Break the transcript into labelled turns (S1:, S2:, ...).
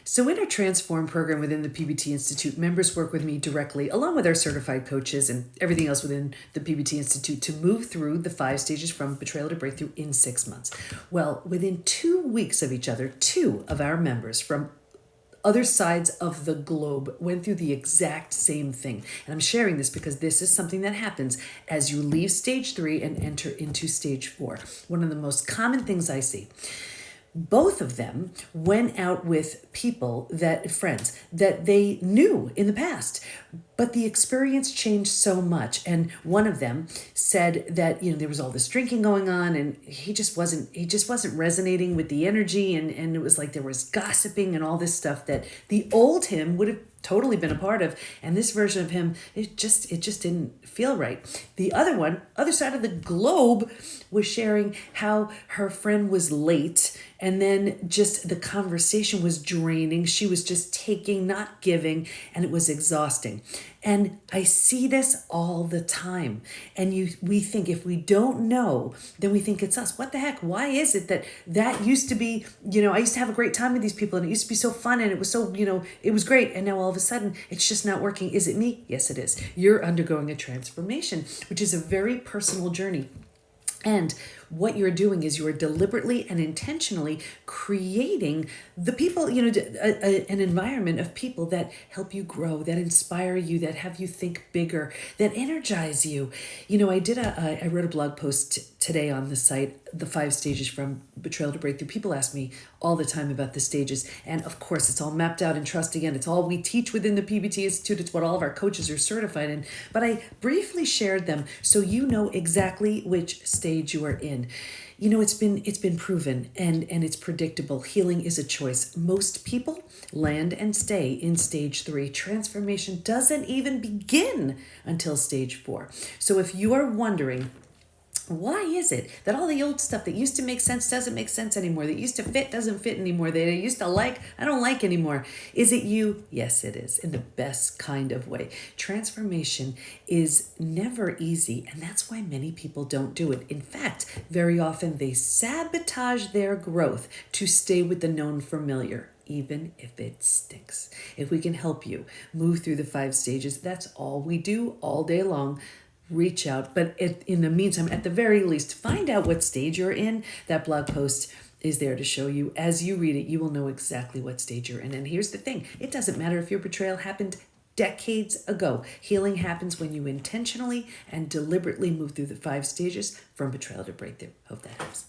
S1: So in our Transform program within the PBT Institute, members work with me directly, along with our certified coaches and everything else within the PBT Institute, to move through the 5 stages from betrayal to breakthrough in 6 months. Well, within 2 weeks of each other, 2 of our members from other sides of the globe went through the exact same thing. And I'm sharing this because this is something that happens as you leave stage 3 and enter into stage 4. One of the most common things I see. Both of them went out with friends that they knew in the past, but the experience changed so much. And one of them said that, there was all this drinking going on and he just wasn't resonating with the energy. And it was like there was gossiping and all this stuff that the old him would have totally been a part of, and this version of him, it just didn't feel right. The other side of the globe, was sharing how her friend was late, and then just the conversation was draining. She was just taking, not giving, and it was exhausting. And I see this all the time. And we think, if we don't know, then we think it's us. What the heck? Why is it that used to be, I used to have a great time with these people and it used to be so fun and it was so, it was great. And now all of a sudden it's just not working. Is it me? Yes, it is. You're undergoing a transformation, which is a very personal journey. And what you're doing is you're deliberately and intentionally creating the people, an environment of people that help you grow, that inspire you, that have you think bigger, that energize you. I wrote a blog post today on the site, the 5 stages from betrayal to breakthrough. People ask me all the time about the stages. And of course, it's all mapped out in Trust Again. It's all we teach within the PBT Institute. It's what all of our coaches are certified in. But I briefly shared them so you know exactly which stage you are in. It's been proven and it's predictable. Healing is a choice. Most people land and stay in stage 3. Transformation doesn't even begin until stage 4. So if you are wondering, why is it that all the old stuff that used to make sense doesn't make sense anymore? That used to fit doesn't fit anymore? That I used to like, I don't like anymore. Is it you? Yes, it is, in the best kind of way. Transformation is never easy, and that's why many people don't do it. In fact, very often they sabotage their growth to stay with the known familiar, even if it stinks. If we can help you move through the 5 stages, that's all we do all day long. Reach out. But in the meantime, at the very least, find out what stage you're in. That blog post is there to show you. As you read it, you will know exactly what stage you're in. And here's the thing. It doesn't matter if your betrayal happened decades ago. Healing happens when you intentionally and deliberately move through the 5 stages from betrayal to breakthrough. Hope that helps.